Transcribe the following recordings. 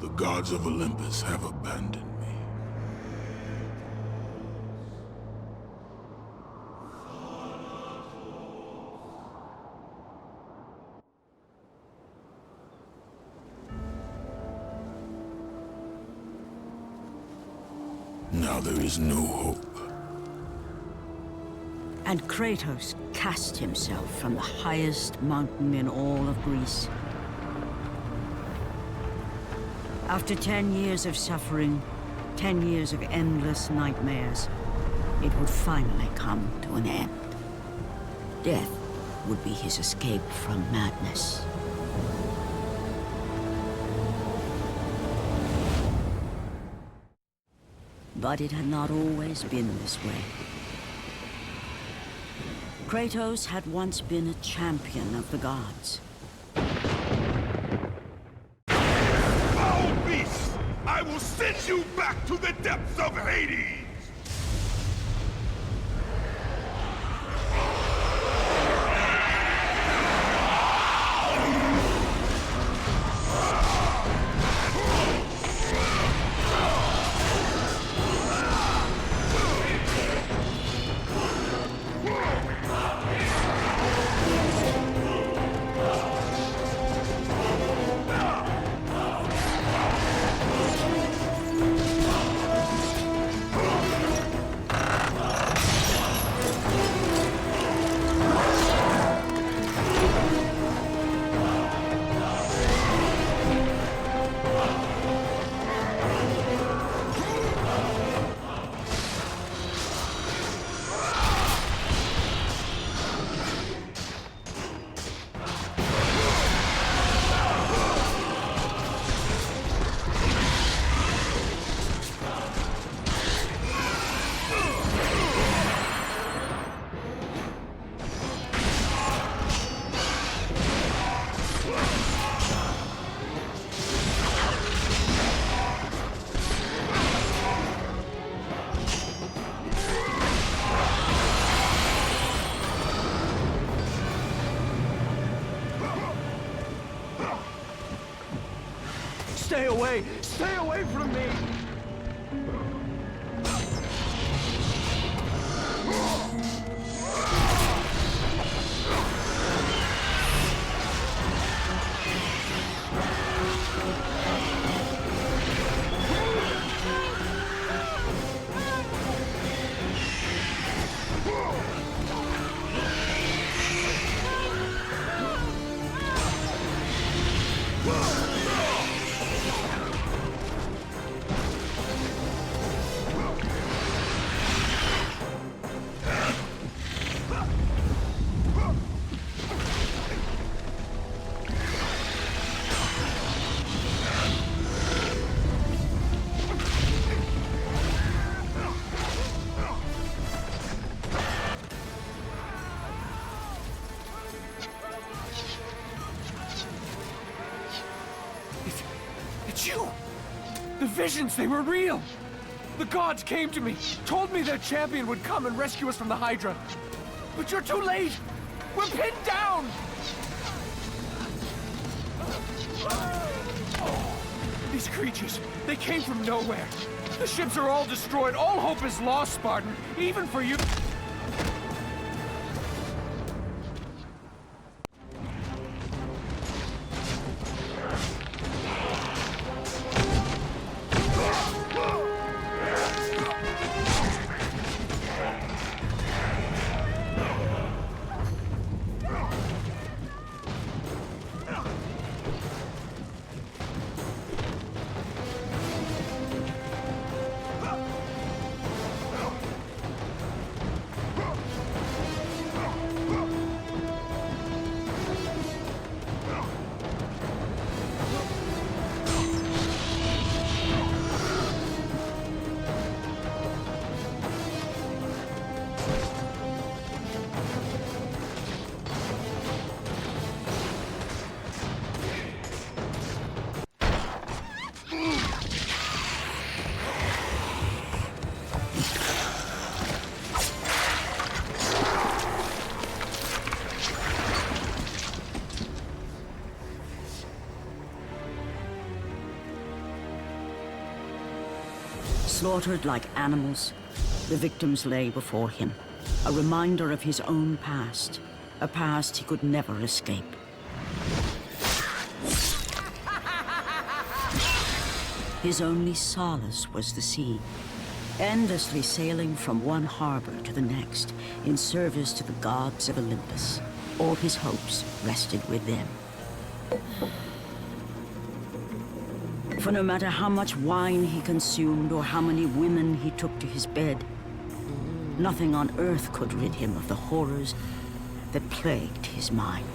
The gods of Olympus have abandoned me. Now there is no hope. And Kratos cast himself from the highest mountain in all of Greece. After 10 years of suffering, 10 years of endless nightmares, it would finally come to an end. Death would be his escape from madness. But it had not always been this way. Kratos had once been a champion of the gods. Foul beast! I will send you back to the depths of Hades! Stay away! Stay away from me! It's you! The visions, they were real! The gods came to me, told me their champion would come and rescue us from the Hydra. But you're too late! We're pinned down! These creatures, they came from nowhere. The ships are all destroyed. All hope is lost, Spartan. Even for you. Slaughtered like animals, the victims lay before him, a reminder of his own past, a past he could never escape. His only solace was the sea, endlessly sailing from one harbor to the next in service to the gods of Olympus. All his hopes rested with them. For no matter how much wine he consumed or how many women he took to his bed, nothing on earth could rid him of the horrors that plagued his mind.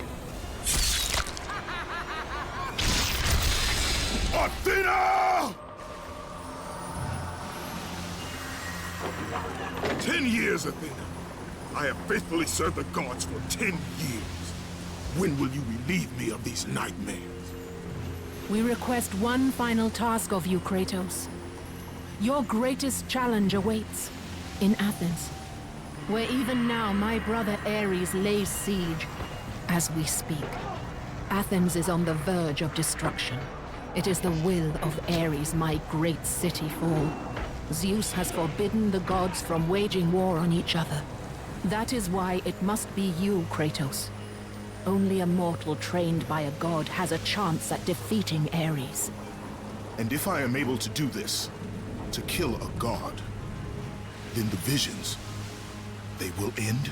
Athena! 10 years, Athena. I have faithfully served the gods for 10 years. When will you relieve me of these nightmares? We request one final task of you, Kratos. Your greatest challenge awaits in Athens, where even now my brother Ares lays siege as we speak. Athens is on the verge of destruction. It is the will of Ares my great city fall. Zeus has forbidden the gods from waging war on each other. That is why it must be you, Kratos. Only a mortal trained by a god has a chance at defeating Ares. And if I am able to do this, to kill a god, then the visions, they will end?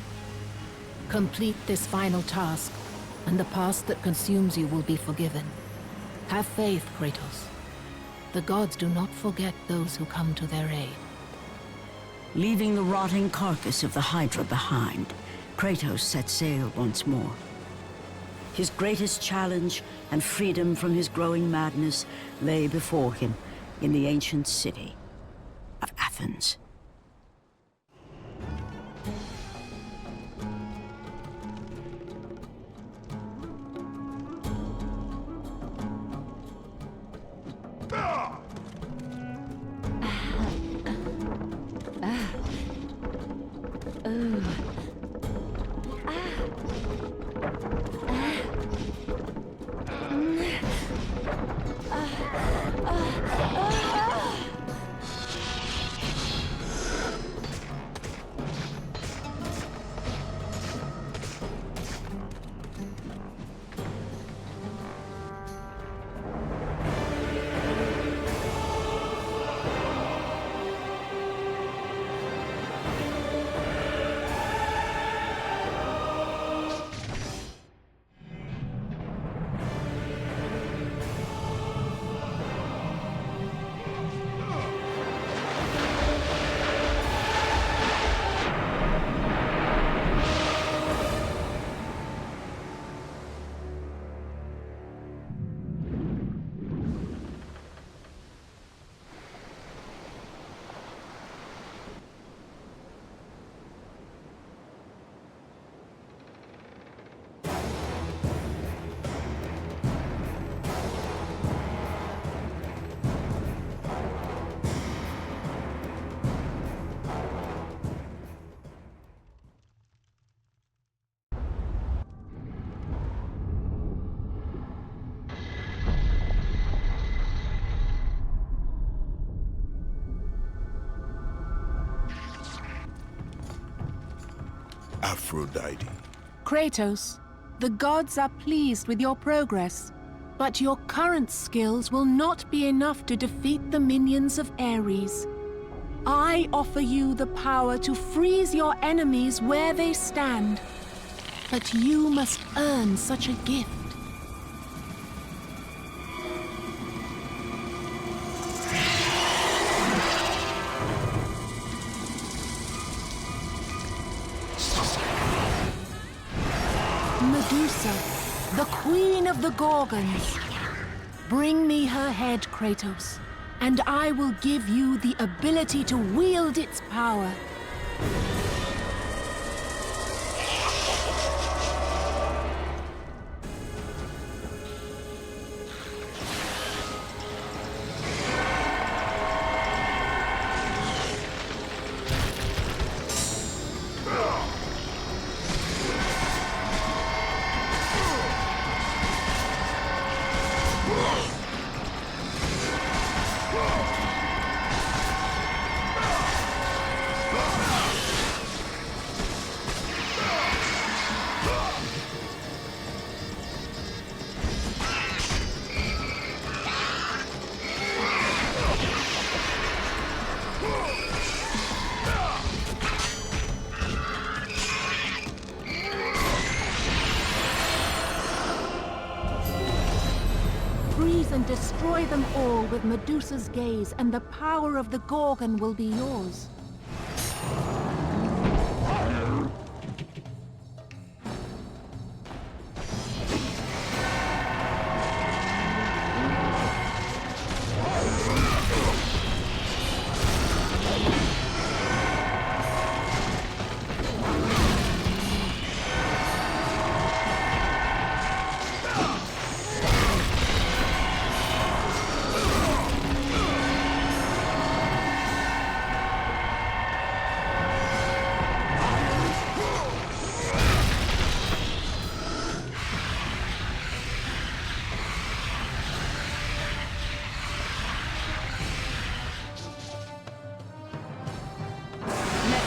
Complete this final task, and the past that consumes you will be forgiven. Have faith, Kratos. The gods do not forget those who come to their aid. Leaving the rotting carcass of the Hydra behind, Kratos set sail once more. His greatest challenge and freedom from his growing madness lay before him in the ancient city of Athens. Aphrodite. Kratos, the gods are pleased with your progress, but your current skills will not be enough to defeat the minions of Ares. I offer you the power to freeze your enemies where they stand, but you must earn such a gift. Medusa, the queen of the Gorgons. Bring me her head, Kratos, and I will give you the ability to wield its power. Destroy them all with Medusa's gaze, and the power of the Gorgon will be yours.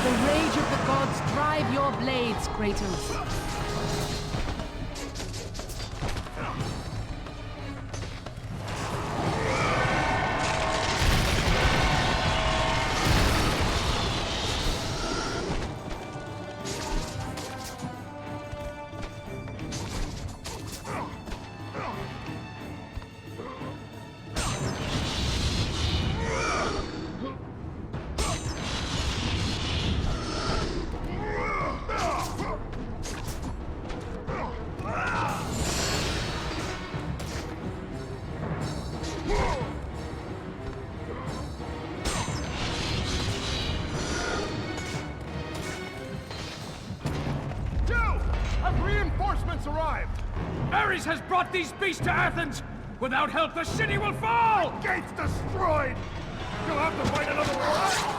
The rage of the gods drive your blades, Kratos. Arrived! Ares has brought these beasts to Athens! Without help, the city will fall! Gates destroyed! You'll have to fight another war!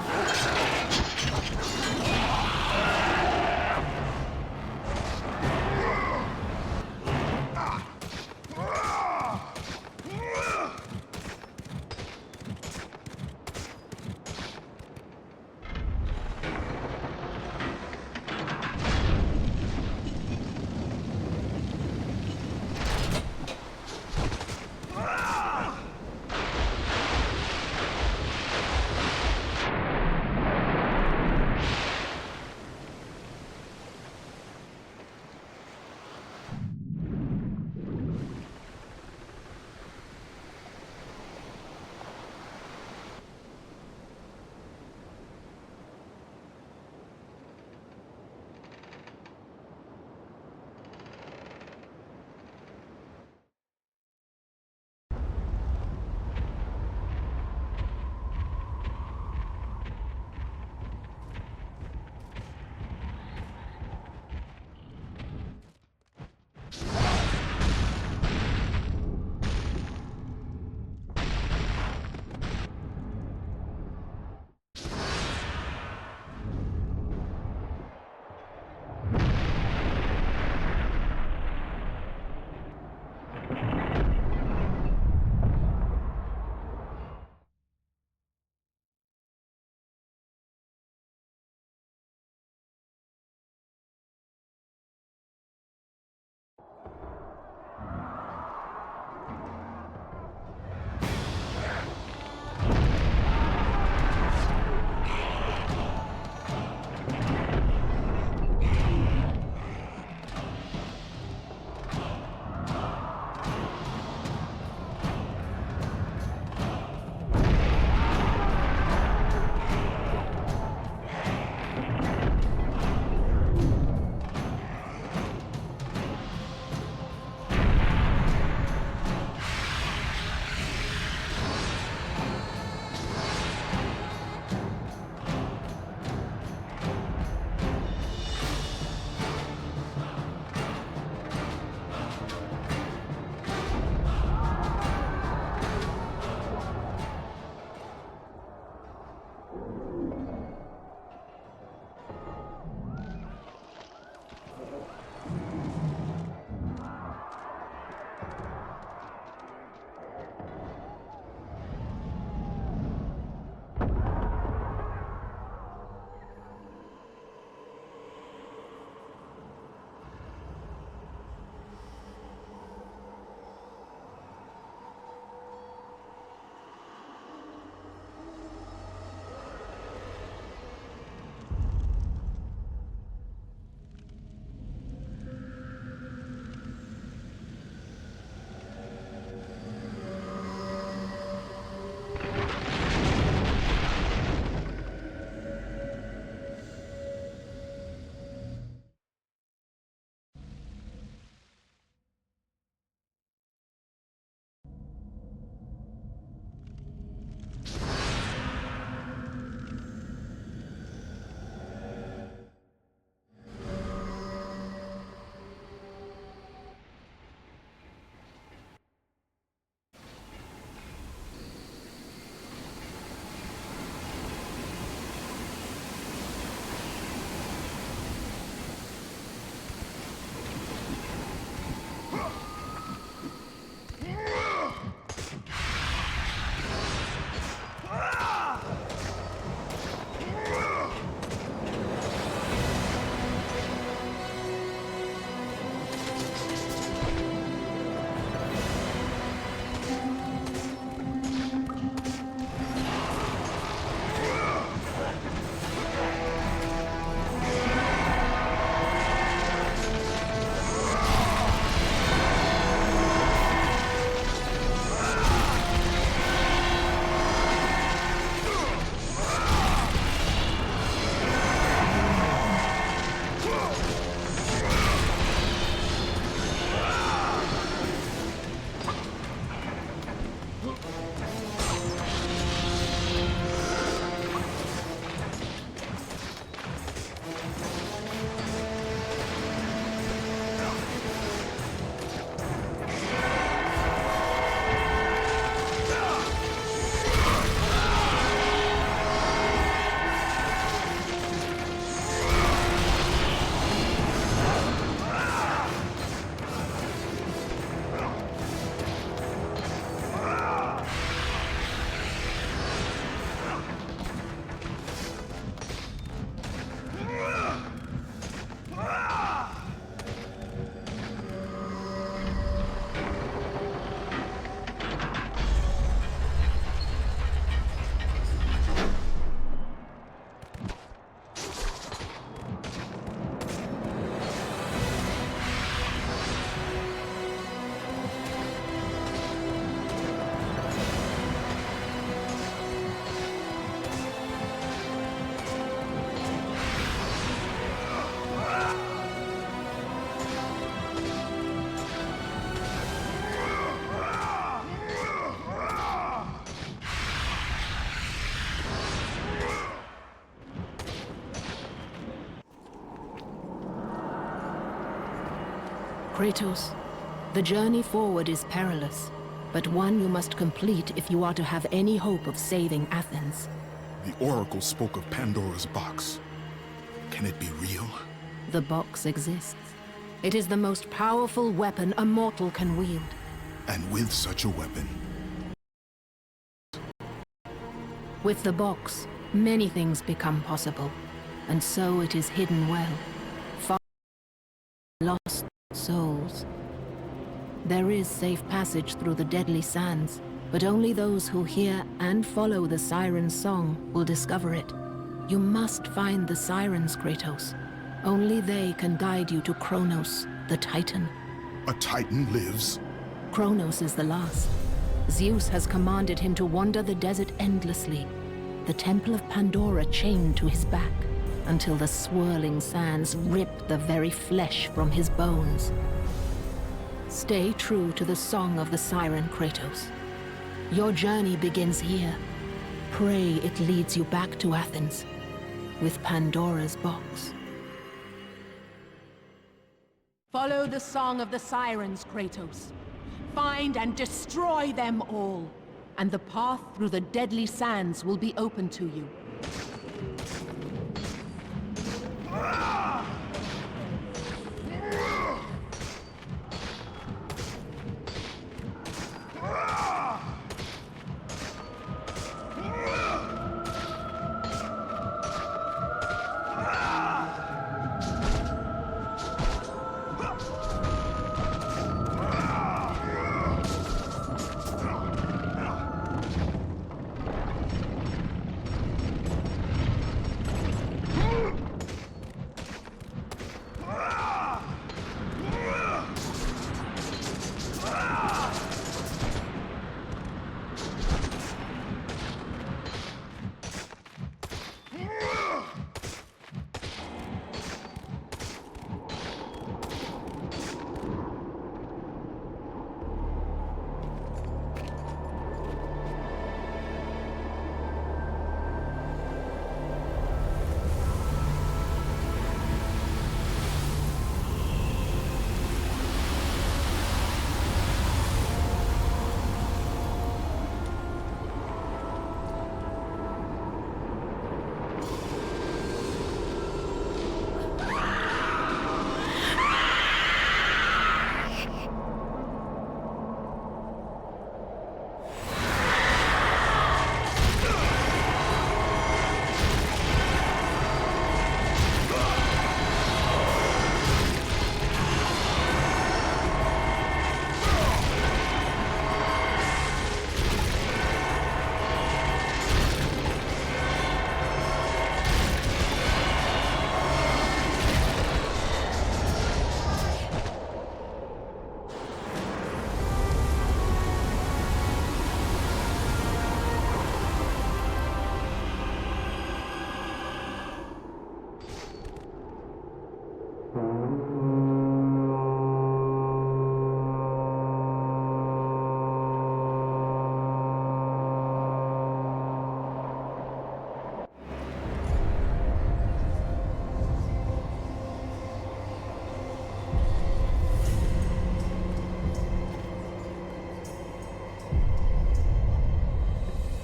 Kratos, the journey forward is perilous, but one you must complete if you are to have any hope of saving Athens. The Oracle spoke of Pandora's box. Can it be real? The box exists. It is the most powerful weapon a mortal can wield. And with such a weapon, With the box, many things become possible, and so it is hidden well. Far lost souls. There is safe passage through the deadly sands, but only those who hear and follow the siren's song will discover it. You must find the sirens, Kratos. Only they can guide you to Kronos, the Titan. a Titan lives. Kronos is the last. Zeus has commanded him to wander the desert endlessly, the temple of Pandora chained to his back, until the swirling sands rip the very flesh from his bones. Stay true to the song of the siren, Kratos. Your journey begins here. Pray it leads you back to Athens, with Pandora's box. Follow the song of the sirens, Kratos. Find and destroy them all, and the path through the deadly sands will be open to you.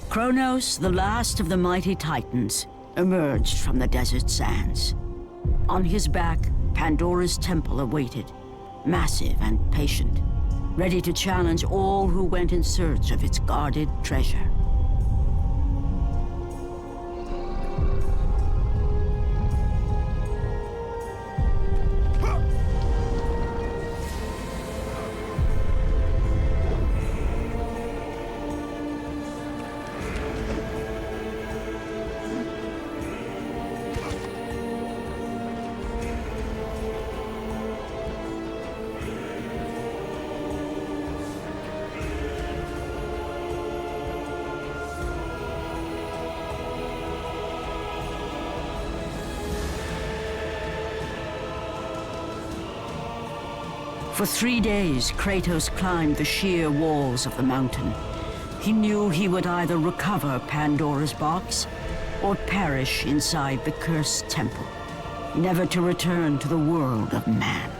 Kronos, the last of the mighty Titans, emerged from the desert sands. On his back, Pandora's temple awaited, massive and patient, ready to challenge all who went in search of its guarded treasure. For 3 days, Kratos climbed the sheer walls of the mountain. He knew he would either recover Pandora's box or perish inside the cursed temple, never to return to the world of man.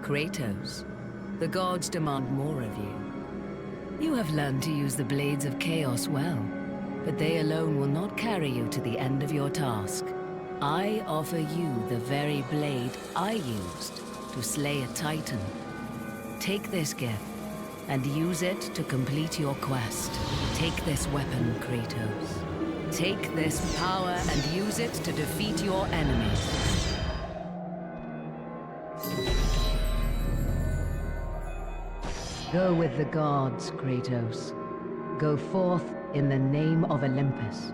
Kratos, the gods demand more of you. You have learned to use the Blades of Chaos well, but they alone will not carry you to the end of your task. I offer you the very blade I used to slay a Titan. Take this gift, and use it to complete your quest. Take this weapon, Kratos. Take this power and use it to defeat your enemies. Go with the gods, Kratos. Go forth in the name of Olympus.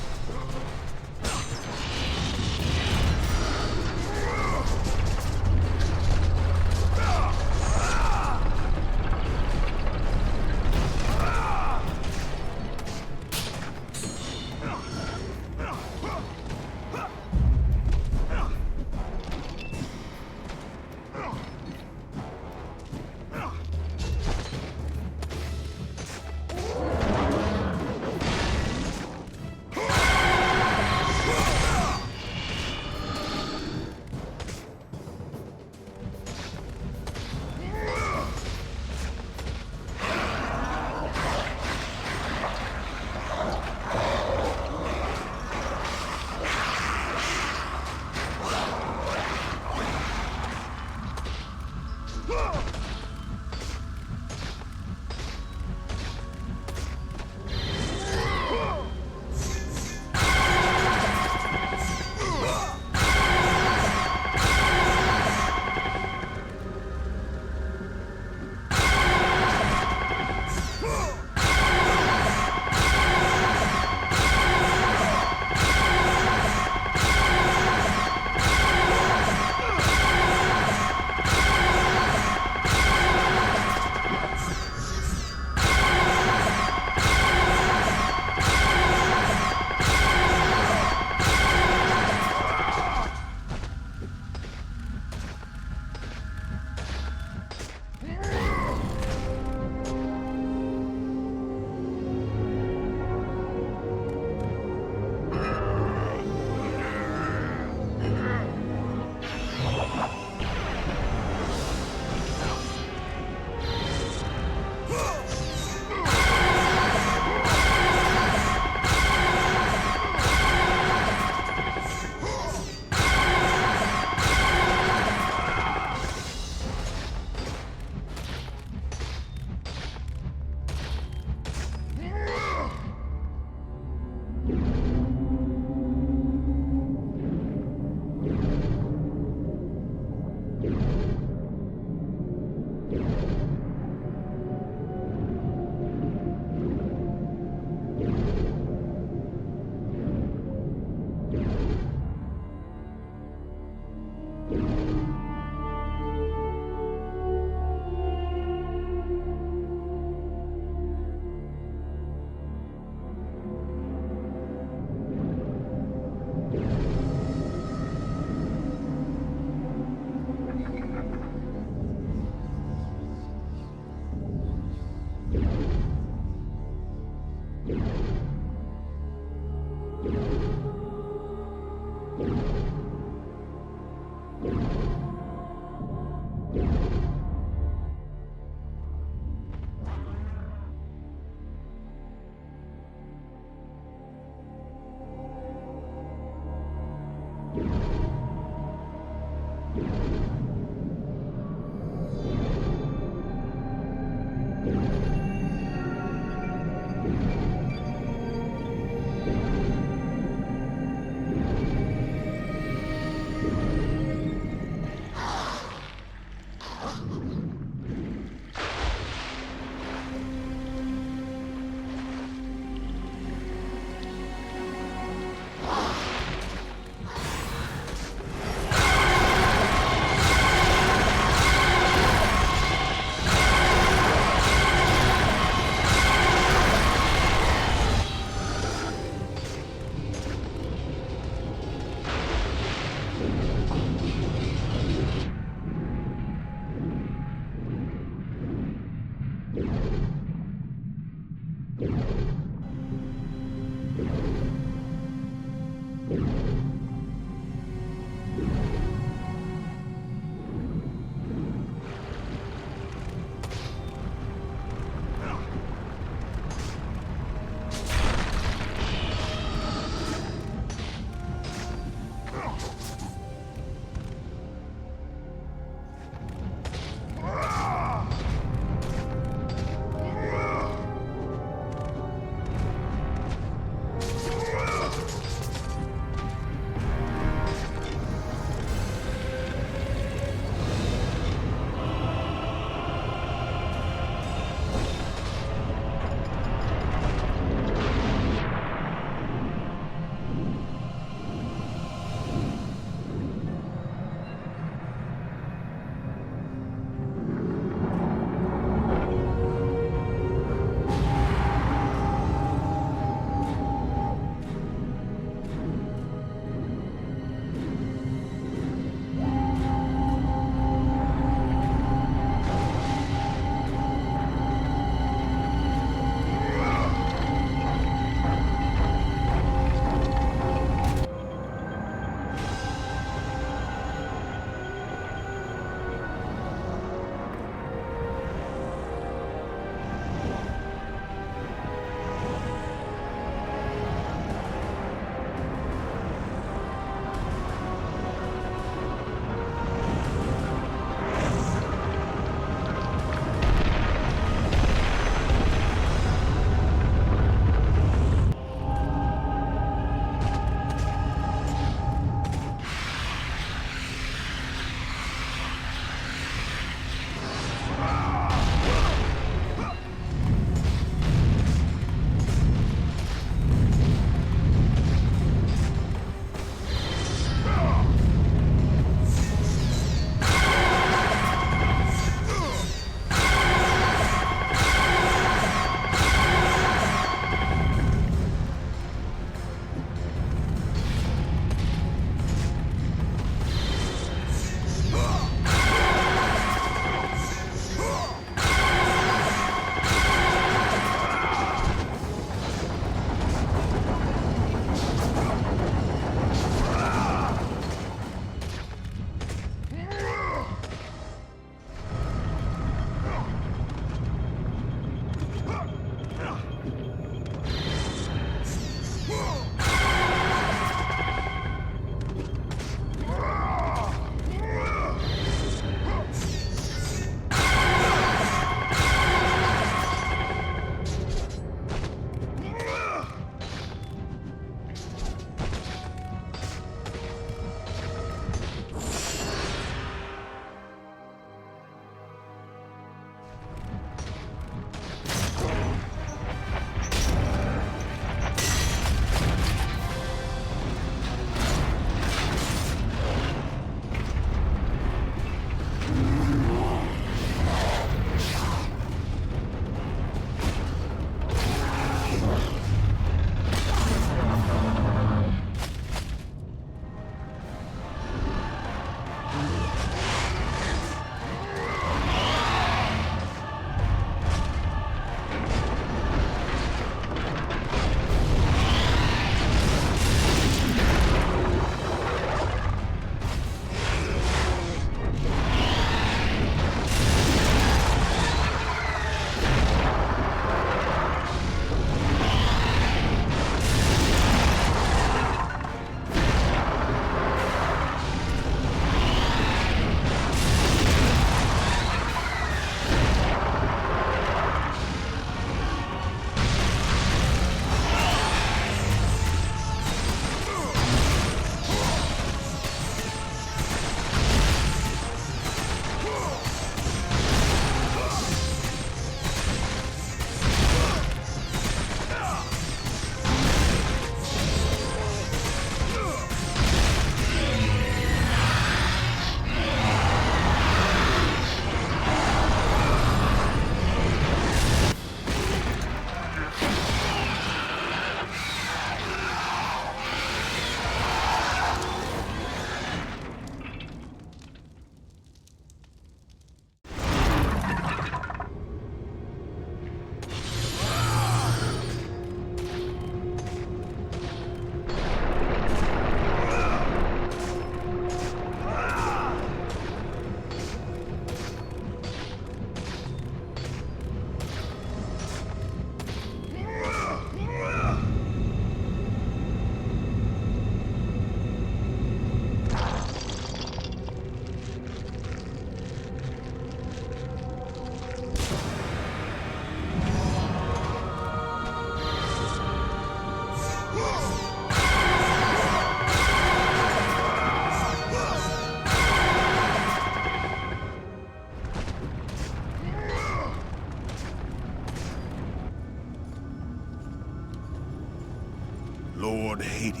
Lord Hades.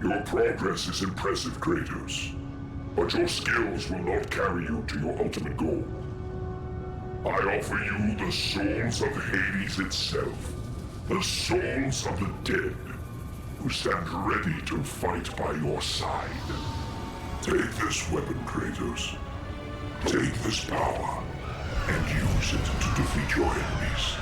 Your progress is impressive, Kratos. But your skills will not carry you to your ultimate goal. I offer you the souls of Hades itself. The souls of the dead, who stand ready to fight by your side. Take this weapon, Kratos. Take this power, and use it to defeat your enemies.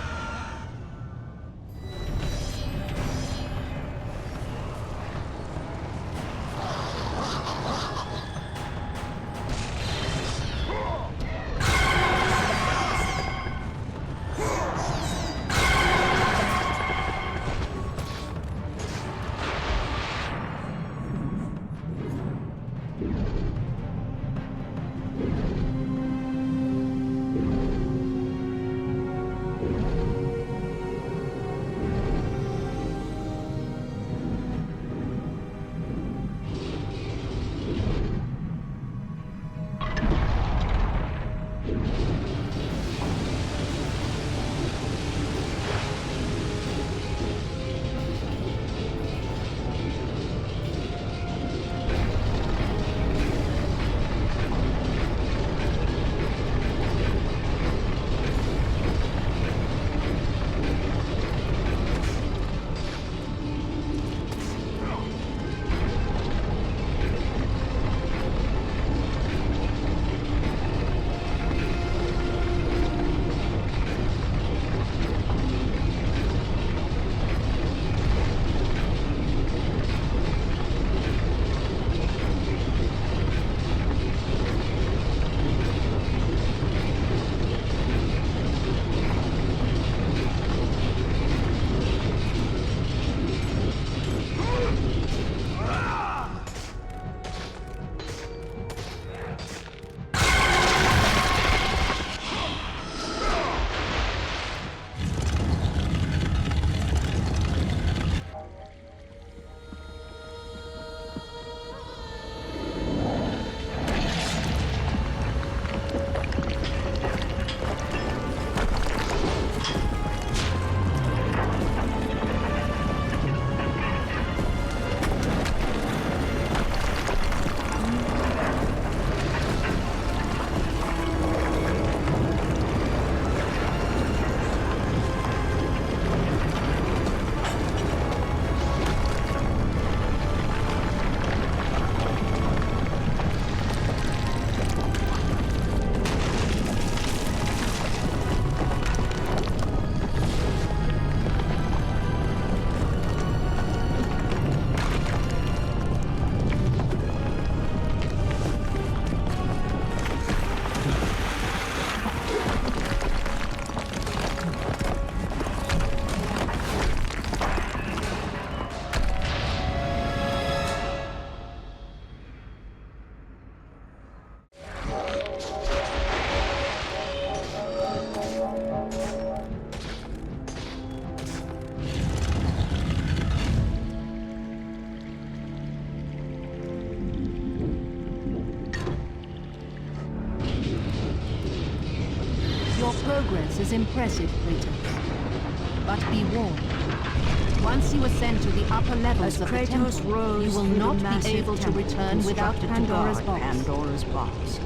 Progress is impressive, Kratos. But be warned. Once you ascend to the upper levels of the temple, you will not be able to return without Pandora's box. Pandora's box.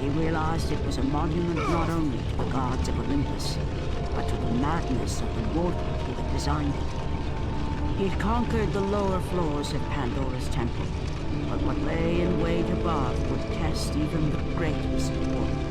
He realized it was a monument not only to the gods of Olympus, but to the madness of the mortal who had designed it. He'd conquered the lower floors of Pandora's temple, but what lay in wait above would test even the greatest warrior.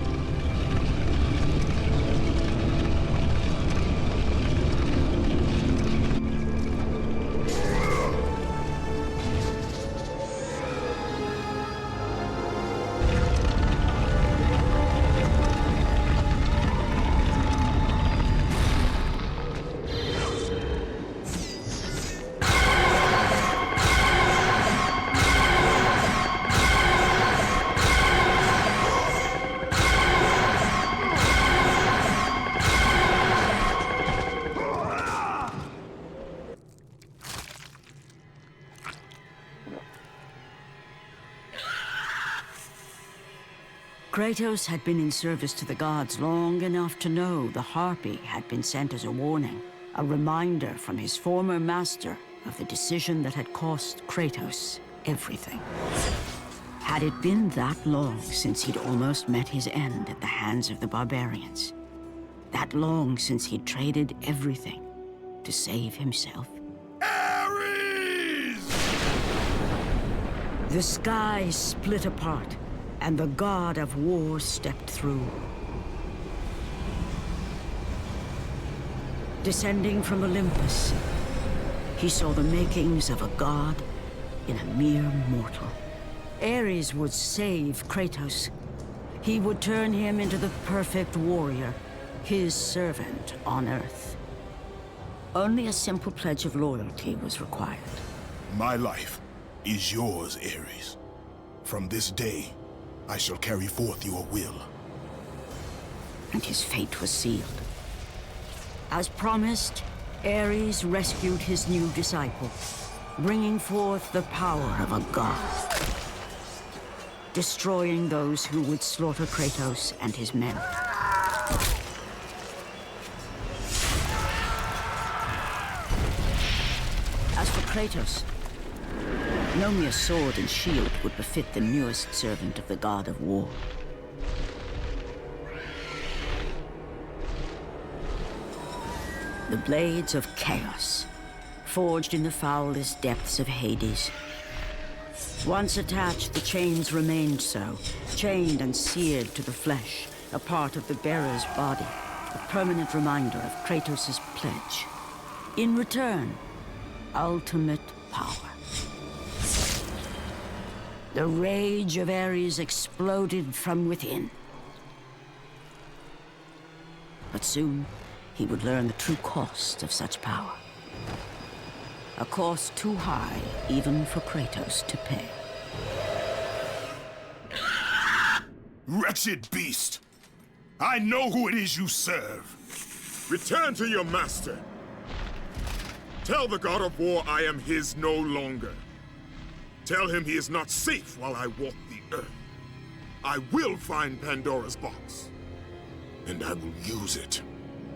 Kratos had been in service to the gods long enough to know the Harpy had been sent as a warning, a reminder from his former master of the decision that had cost Kratos everything. Had it been that long since he'd almost met his end at the hands of the barbarians? That long since he'd traded everything to save himself? Ares! The sky split apart, and the god of war stepped through. Descending from Olympus, he saw the makings of a god in a mere mortal. Ares would save Kratos. He would turn him into the perfect warrior, his servant on Earth. Only a simple pledge of loyalty was required. My life is yours, Ares. From this day, I shall carry forth your will. And his fate was sealed. As promised, Ares rescued his new disciple, bringing forth the power of a god, destroying those who would slaughter Kratos and his men. As for Kratos, no mere sword and shield would befit the newest servant of the god of war. The blades of chaos, forged in the foulest depths of Hades. Once attached, the chains remained so, chained and seared to the flesh, a part of the bearer's body, a permanent reminder of Kratos' pledge. In return, ultimate power. The rage of Ares exploded from within. But soon, he would learn the true cost of such power. A cost too high even for Kratos to pay. Wretched beast! I know who it is you serve! Return to your master! Tell the god of war I am his no longer. Tell him he is not safe while I walk the earth. I will find Pandora's box. And I will use it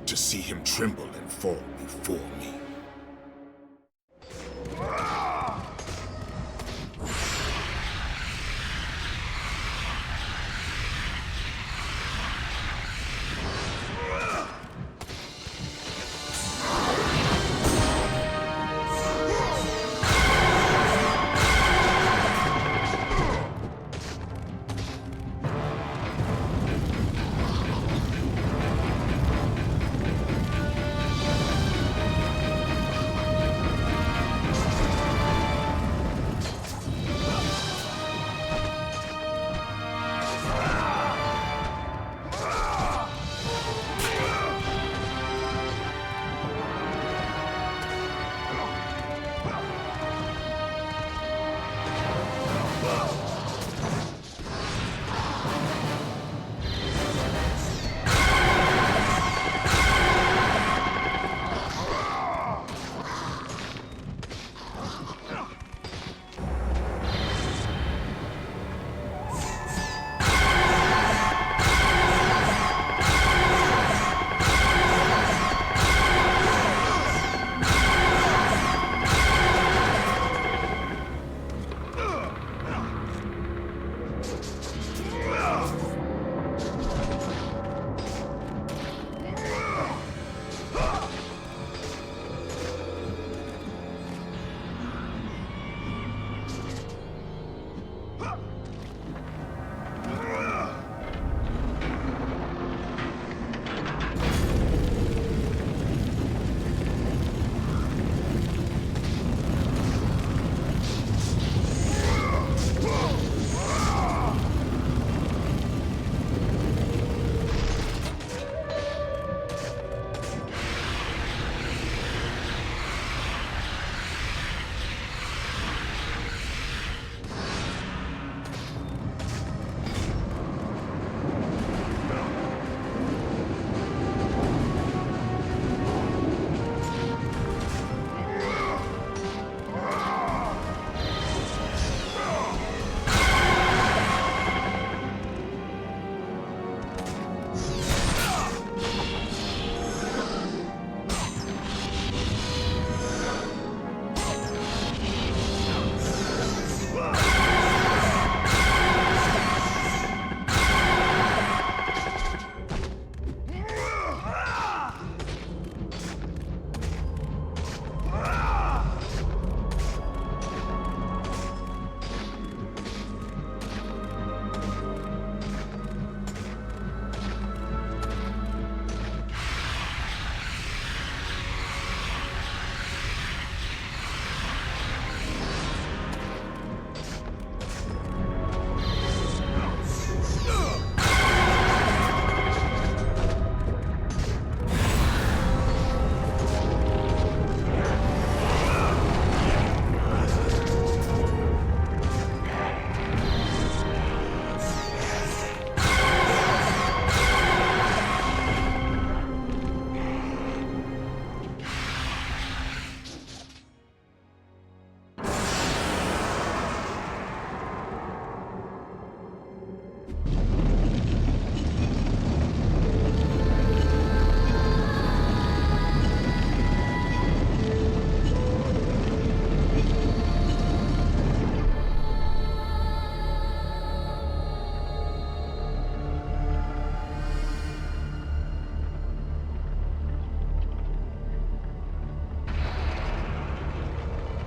to see him tremble and fall before me.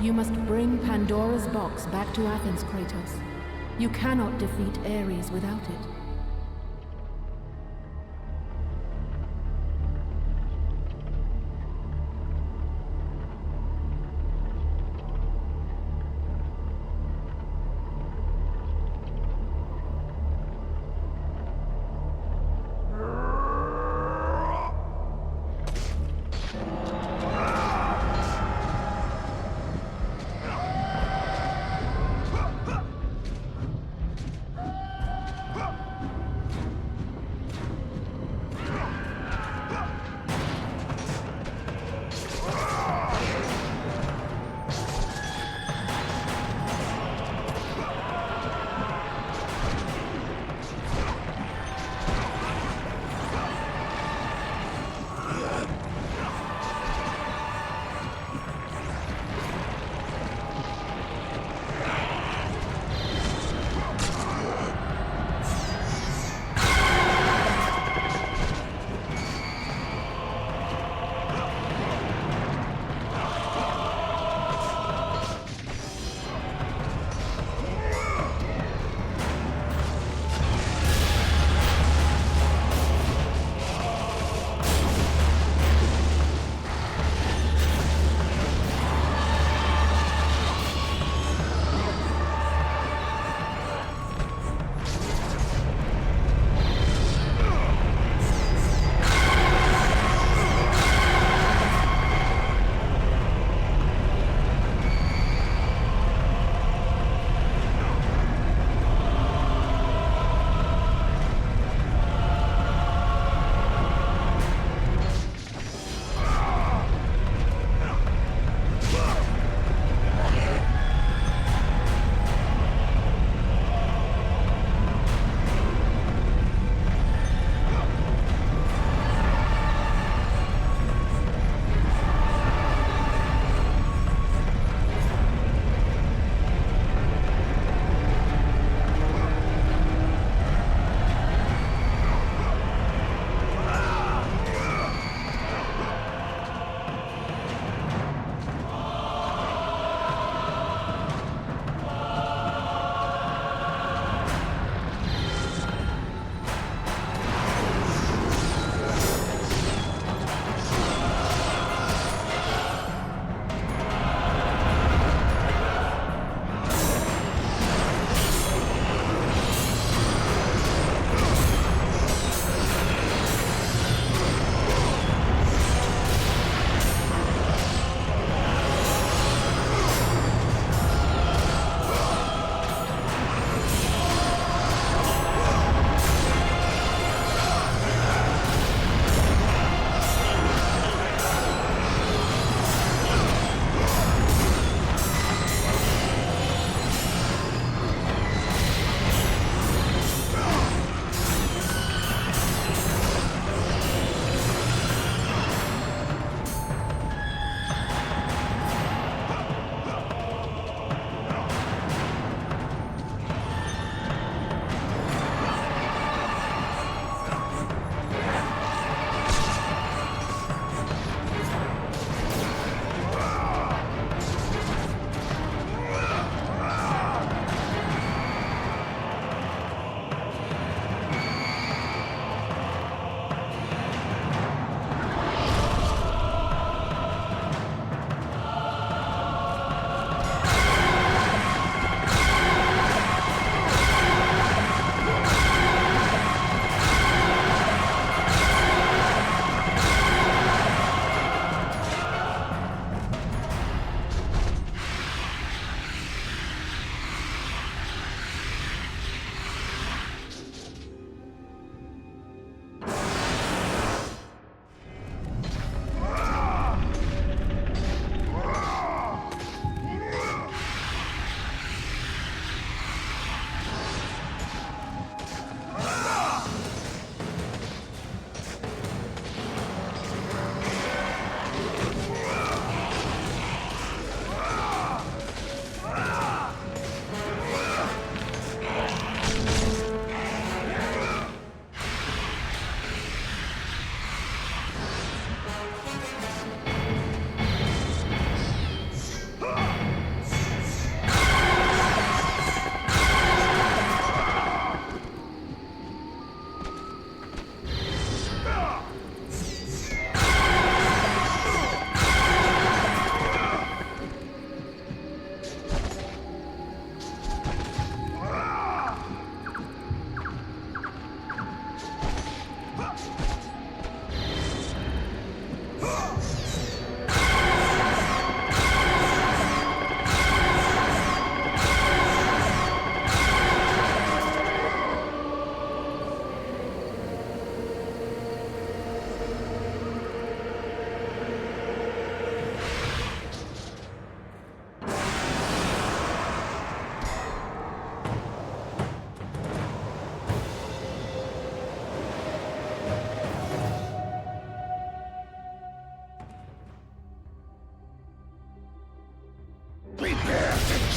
You must bring Pandora's box back to Athens, Kratos. You cannot defeat Ares without it.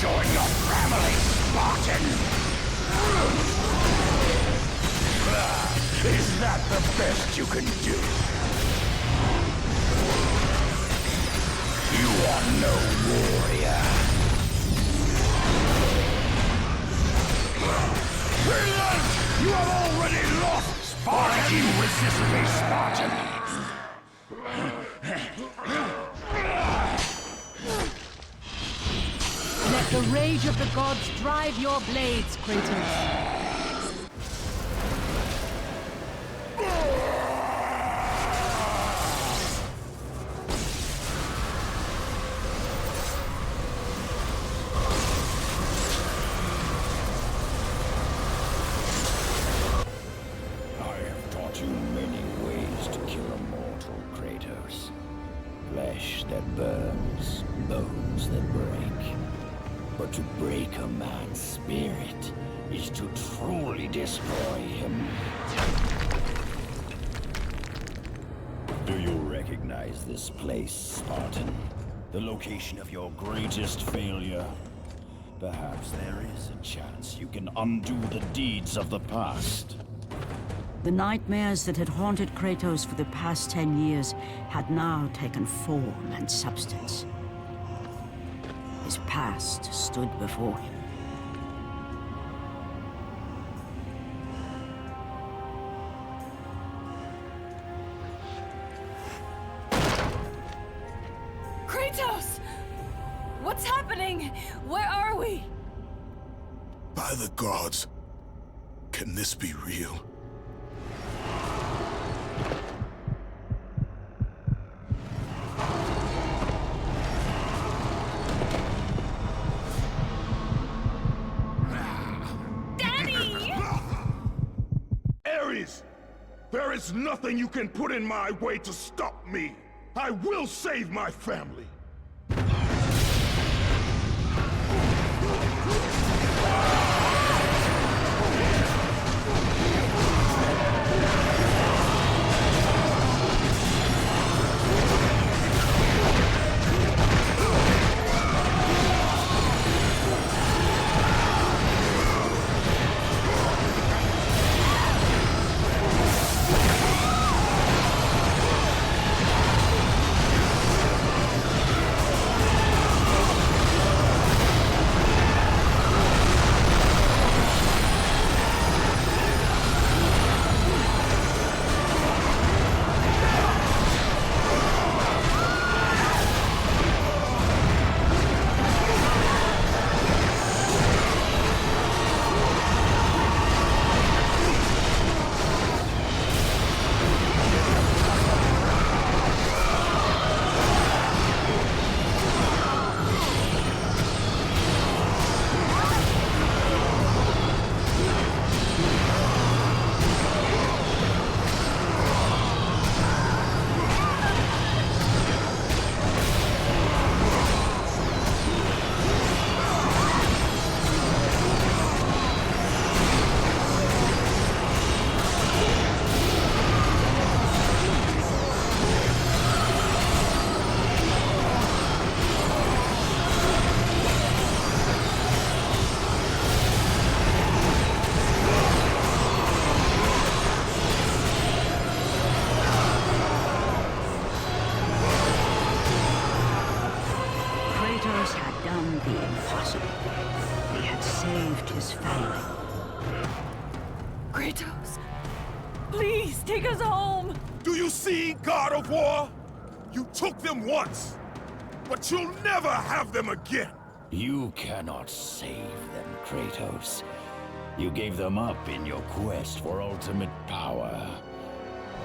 join your family, Spartan! Is that the best you can do? You are no warrior. Relent! You have already lost, Spartan! Why you resist me, Spartan? Let the rage of the gods drive your blades, Kratos. Flesh that burns, bones that break. But to break a man's spirit is to truly destroy him. Do you recognize this place, Spartan? The location of your greatest failure? Perhaps there is a chance you can undo the deeds of the past. The nightmares that had haunted Kratos for the past 10 years had now taken form and substance. His past stood before him. Kratos! What's happening? Where are we? By the gods, can this be real? There is nothing you can put in my way to stop me. I will save my family. Kratos, please take us home! Do you see, God of War? You took them once, but you'll never have them again! You cannot save them, Kratos. You gave them up in your quest for ultimate power.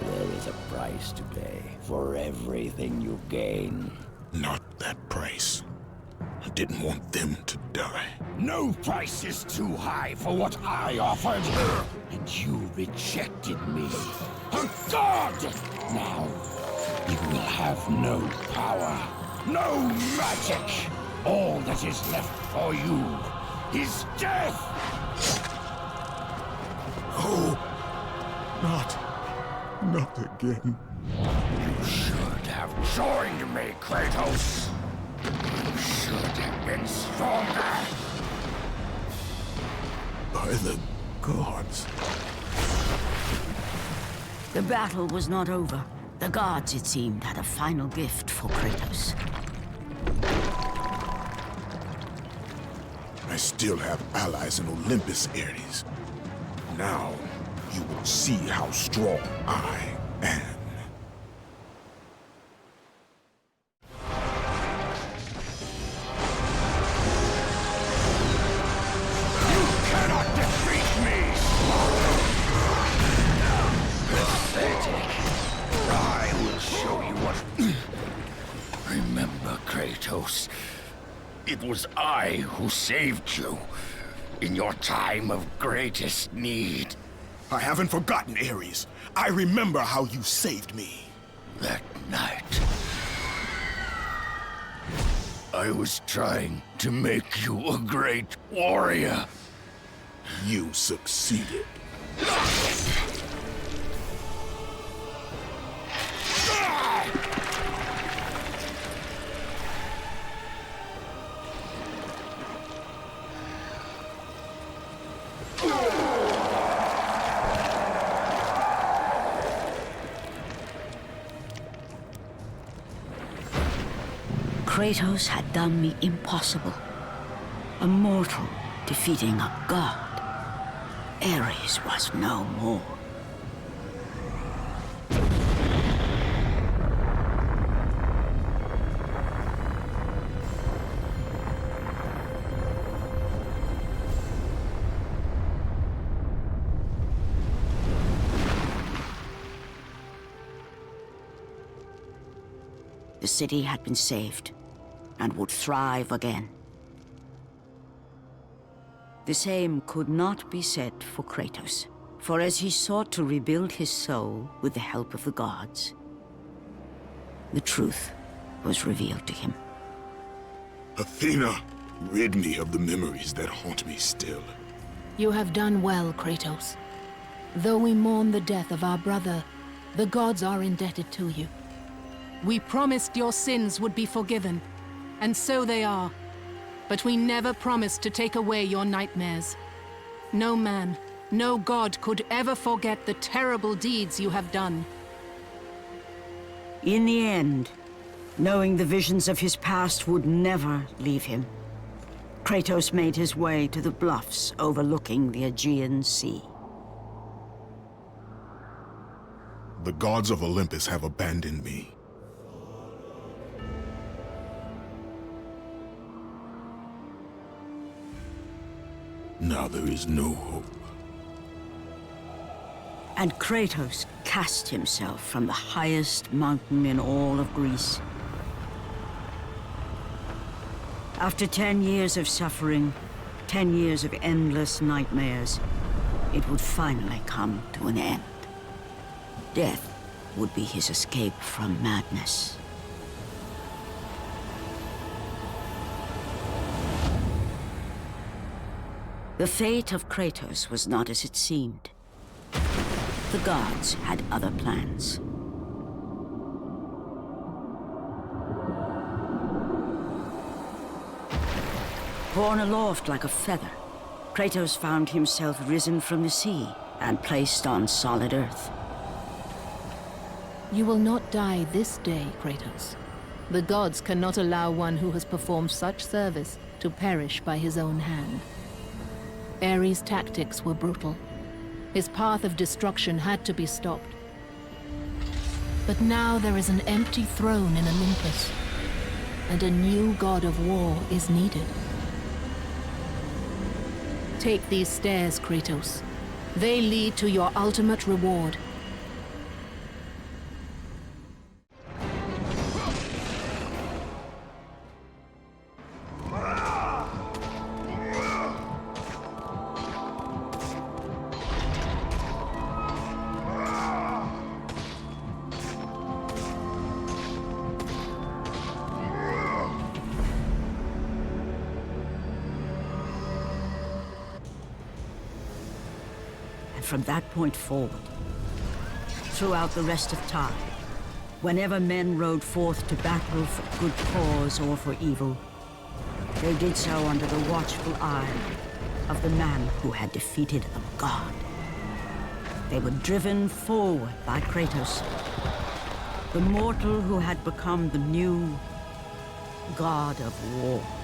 There is a price to pay for everything you gain. Not that price. I didn't want them to die. No price is too high for what I offered, and you rejected me. A god! Now, you will have no power, no magic. All that is left for you is death! Oh, not again. You should have joined me, Kratos. Should have been stronger. By the gods. The battle was not over. The gods, it seemed, had a final gift for Kratos. I still have allies in Olympus, Ares. Now, you will see how strong I am. You cannot defeat me! Pathetic. I will show you what... Remember, Kratos. It was I who saved you in your time of greatest need. I haven't forgotten, Ares. I remember how you saved me. That night, I was trying to make you a great warrior. You succeeded. Kratos had done the impossible. A mortal defeating a god. Ares was no more. The city had been saved, and would thrive again. The same could not be said for Kratos, for as he sought to rebuild his soul with the help of the gods, the truth was revealed to him. Athena, rid me of the memories that haunt me still. You have done well, Kratos. Though we mourn the death of our brother, the gods are indebted to you. We promised your sins would be forgiven, and so they are. But we never promised to take away your nightmares. No man, no god could ever forget the terrible deeds you have done. In the end, knowing the visions of his past would never leave him, Kratos made his way to the bluffs overlooking the Aegean Sea. The gods of Olympus have abandoned me. Now there is no hope. And Kratos cast himself from the highest mountain in all of Greece. After 10 years of suffering, 10 years of endless nightmares, it would finally come to an end. Death would be his escape from madness. The fate of Kratos was not as it seemed. The gods had other plans. Borne aloft like a feather, Kratos found himself risen from the sea and placed on solid earth. You will not die this day, Kratos. The gods cannot allow one who has performed such service to perish by his own hand. Ares' tactics were brutal. His path of destruction had to be stopped. But now there is an empty throne in Olympus, and a new god of war is needed. Take these stairs, Kratos. They lead to your ultimate reward. From that point forward, throughout the rest of time, Whenever men rode forth to battle for good cause or for evil, they did so under the watchful eye of the man who had defeated a god. They were driven forward by Kratos, the mortal who had become the new god of war.